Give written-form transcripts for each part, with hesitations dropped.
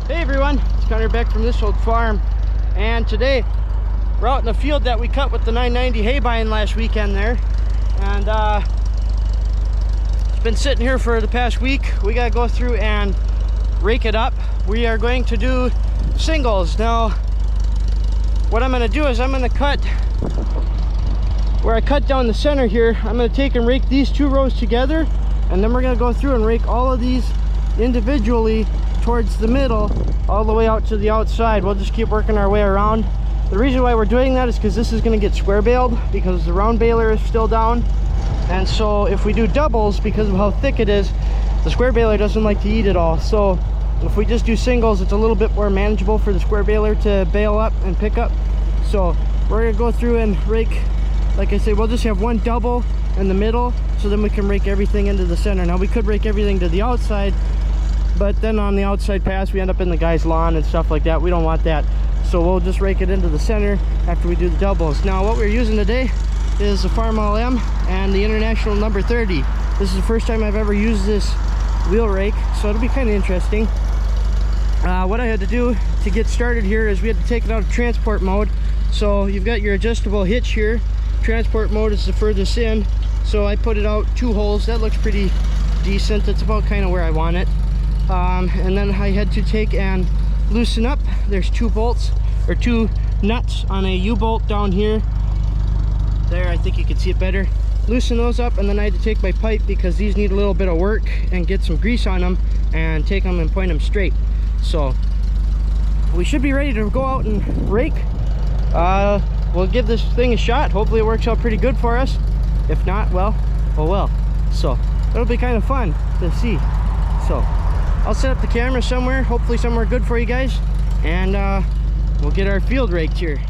Hey everyone, it's Connor back from This Old Farm, and today we're out in the field that we cut with the 990 hay bine last weekend there, and it's been sitting here for the past week. We gotta go through and rake it up. We are going to do singles. Now what I'm gonna do is I'm gonna cut where I cut down the center here. I'm gonna take and rake these two rows together, and then we're gonna go through and rake all of these individually towards the middle all the way out to the outside. We'll just keep working our way around. The reason why we're doing that is because this is going to get square baled because the round baler is still down, and so if we do doubles, because of how thick it is, the square baler doesn't like to eat it all. So if we just do singles, it's a little bit more manageable for the square baler to bale up and pick up. So we're gonna go through and rake, like I said, we'll just have one double in the middle, so then we can rake everything into the center. Now we could rake everything to the outside, but then on the outside pass we end up in the guy's lawn and stuff like that. We don't want that, so we'll just rake it into the center after we do the doubles. Now what we're using today is the Farmall M and the International number 30. This is the first time I've ever used this wheel rake, so it'll be kind of interesting. What I had to do to get started here is we had to take it out of transport mode. So you've got your adjustable hitch here. Transport mode is the furthest in, so I put it out 2 holes. That looks pretty decent. That's about kind of where I want it. And then I had to take and loosen up. There's 2 bolts or 2 nuts on a U-bolt down here. There, I think you can see it better. Loosen those up, and then I had to take my pipe because these need a little bit of work, and get some grease on them and take them and point them straight. So we should be ready to go out and rake. We'll give this thing a shot. Hopefully it works out pretty good for us. If not, well, oh well. So it'll be kind of fun to see. So I'll set up the camera somewhere, hopefully somewhere good for you guys, and we'll get our field raked here.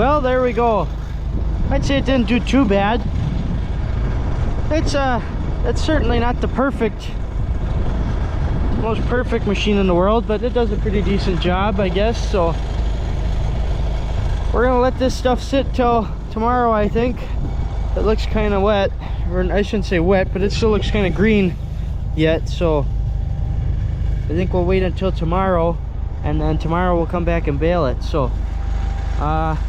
Well, there we go. I'd say it didn't do too bad. It's certainly not the most perfect machine in the world, but it does a pretty decent job, I guess. So we're gonna let this stuff sit till tomorrow, I think. It looks kind of wet, or I shouldn't say wet, but it still looks kind of green yet. So I think we'll wait until tomorrow, and then tomorrow we'll come back and bale it. So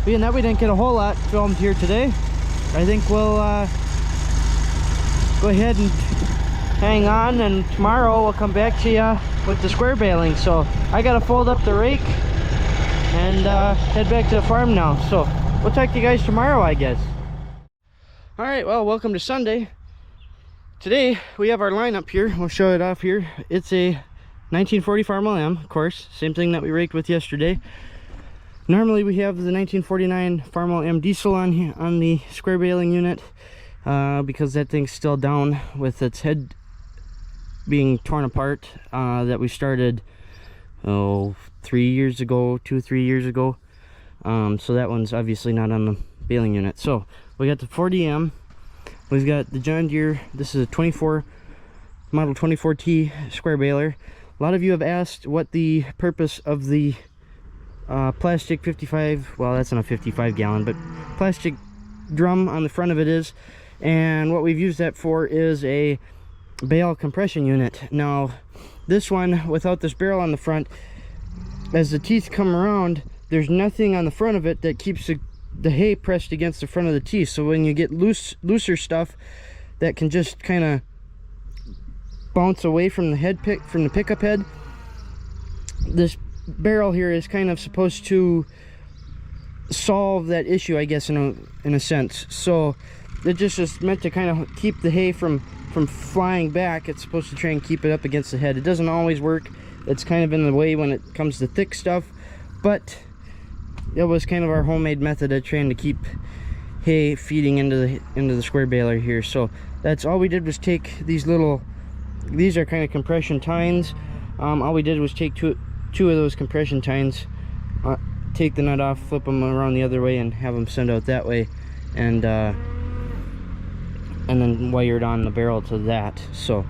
being that we didn't get a whole lot filmed here today, I think we'll go ahead and hang on, and tomorrow we'll come back to you with the square baling. So I gotta fold up the rake and head back to the farm now. So we'll talk to you guys tomorrow, I guess. All right, well, welcome to Sunday. Today we have our lineup here. We'll show it off here. It's a 1940 Farmall M, of course, same thing that we raked with yesterday. Normally we have the 1949 Farmall M diesel on the square baling unit, because that thing's still down with its head being torn apart, that we started 3 years ago, 2-3 years ago. So that one's obviously not on the baling unit. So we got the 40M, we've got the John Deere. This is a model 24T square baler. A lot of you have asked what the purpose of the plastic 55, well, that's not a 55 gallon, but plastic drum on the front of it is. And what we've used that for is a bale compression unit. Now this one, without this barrel on the front, as the teeth come around, there's nothing on the front of it that keeps the hay pressed against the front of the teeth. So when you get looser stuff that can just kind of bounce away from the pickup head, this barrel here is kind of supposed to solve that issue, I guess, in a sense. So it just is meant to kind of keep the hay from flying back. It's supposed to try and keep it up against the head. It doesn't always work. It's kind of in the way when it comes to thick stuff, but it was kind of our homemade method of trying to keep hay feeding into the square baler here. So that's all we did, was take these are kind of compression tines. All we did was take two of those compression tines, take the nut off, flip them around the other way, and have them send out that way, and then wired on the barrel to that. So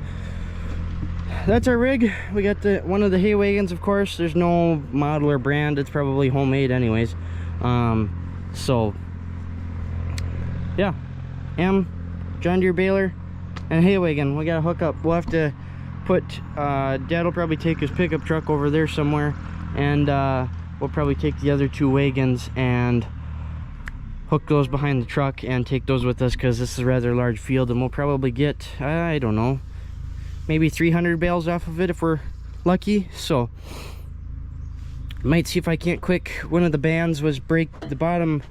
that's our rig. We got one of the hay wagons, of course. There's no model or brand. It's probably homemade anyways. So yeah, John Deere baler and hay wagon. We gotta hook up. We'll have to put Dad will probably take his pickup truck over there somewhere, and we'll probably take the other two wagons and hook those behind the truck and take those with us, because this is a rather large field, and we'll probably get, I don't know, maybe 300 bales off of it if we're lucky. So might see if I can't one of the bands was the bottom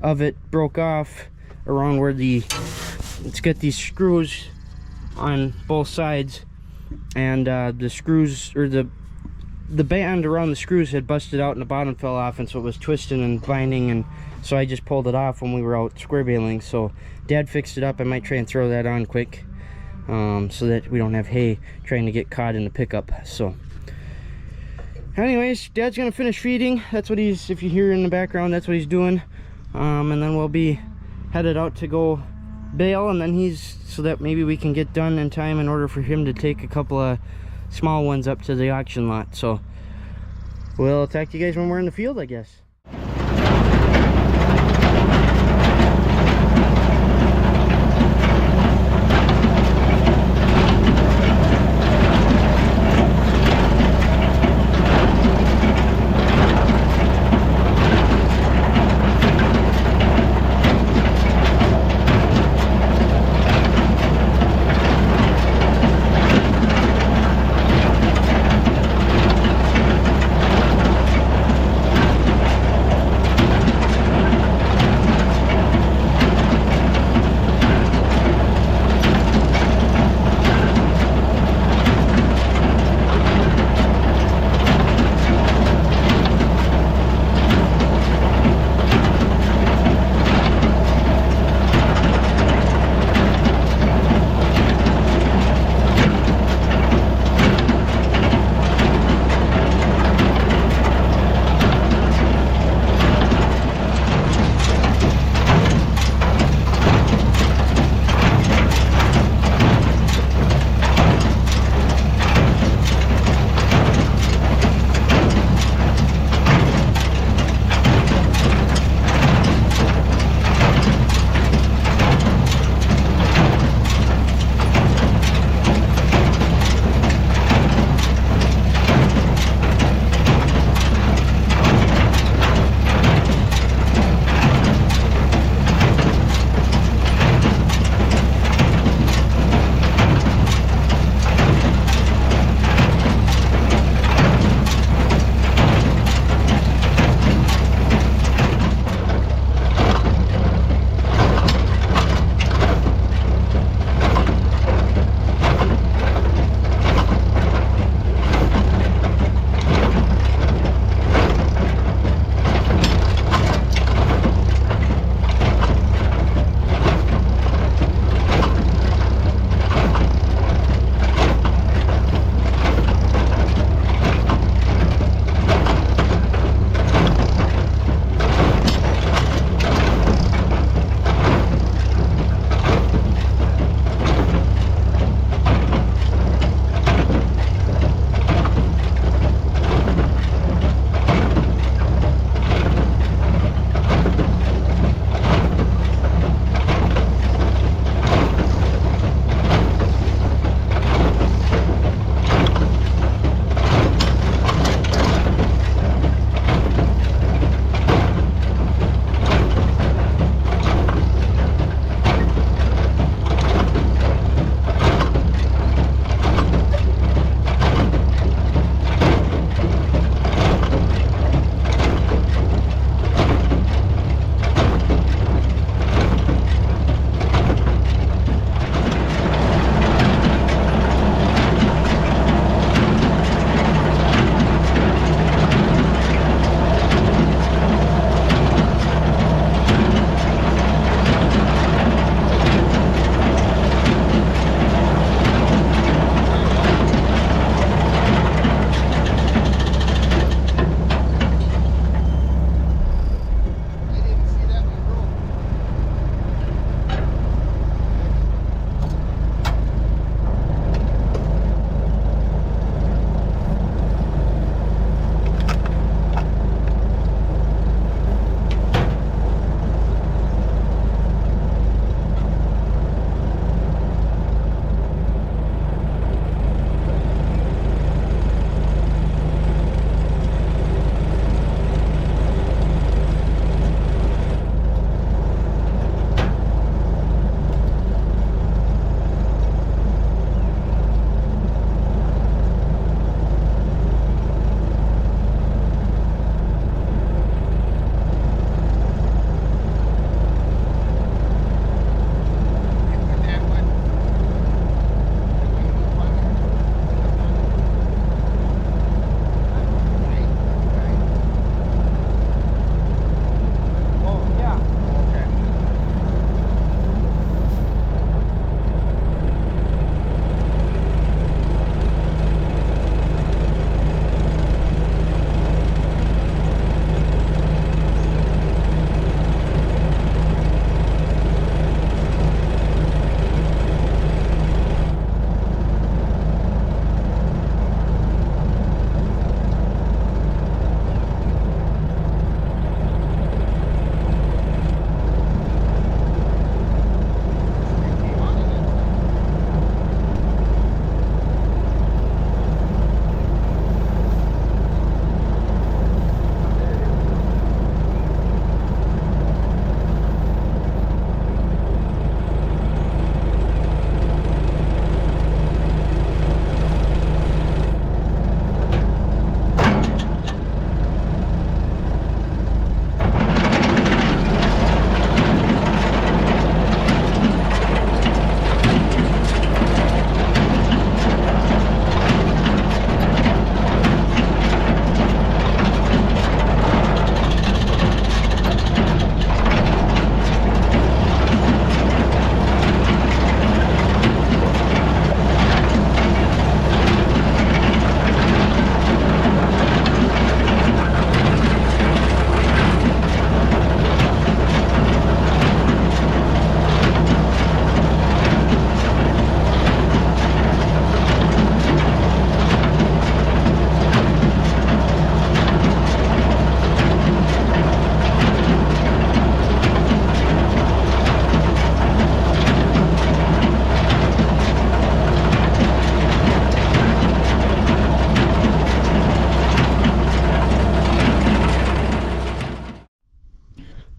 of it broke off around where it's got these screws on both sides, and the screws, or the band around the screws had busted out and the bottom fell off, and so it was twisting and binding, and so I just pulled it off when we were out square baling. So Dad fixed it up. I might try and throw that on quick, so that we don't have hay trying to get caught in the pickup. So anyways, Dad's gonna finish feeding. That's what if you hear in the background, that's what he's doing. And then we'll be headed out to go bale, and then so that maybe we can get done in time in order for him to take a couple of small ones up to the auction lot. So we'll talk to you guys when we're in the field, I guess.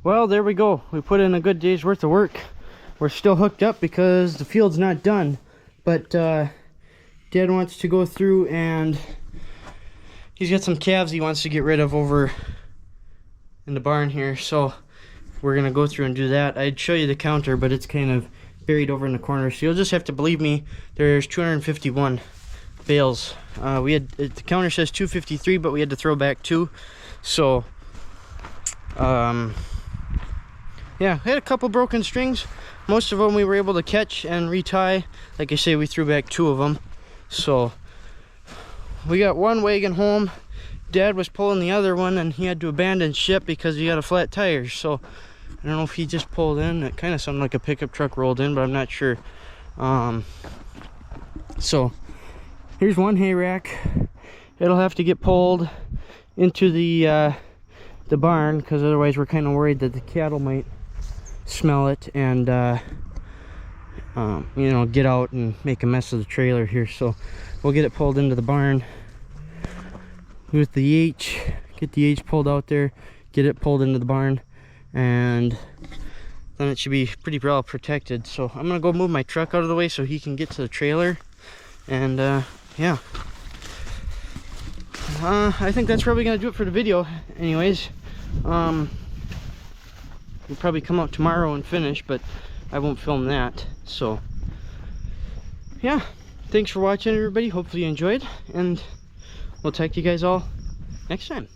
Well, there we go. We put in a good day's worth of work. We're still hooked up because the field's not done. But Dad wants to go through and he's got some calves he wants to get rid of over in the barn here. So we're going to go through and do that. I'd show you the counter, but it's kind of buried over in the corner. So you'll just have to believe me, there's 251 bales. The counter says 253, but we had to throw back 2. So yeah, I had a couple broken strings. Most of them we were able to catch and retie. Like I say, we threw back 2 of them. So we got one wagon home. Dad was pulling the other one and he had to abandon ship because he got a flat tire. So I don't know if he just pulled in. It kind of sounded like a pickup truck rolled in, but I'm not sure. So here's one hay rack. It'll have to get pulled into the barn, because otherwise we're kind of worried that the cattle might smell it and you know, get out and make a mess of the trailer here. So we'll get it pulled into the barn with the H, get the H pulled out there, get it pulled into the barn, and then it should be pretty well protected. So I'm gonna go move my truck out of the way so he can get to the trailer. And yeah, I think that's probably gonna do it for the video anyways. We'll probably come out tomorrow and finish, but I won't film that. So yeah, thanks for watching, everybody. Hopefully you enjoyed, and we'll talk to you guys all next time.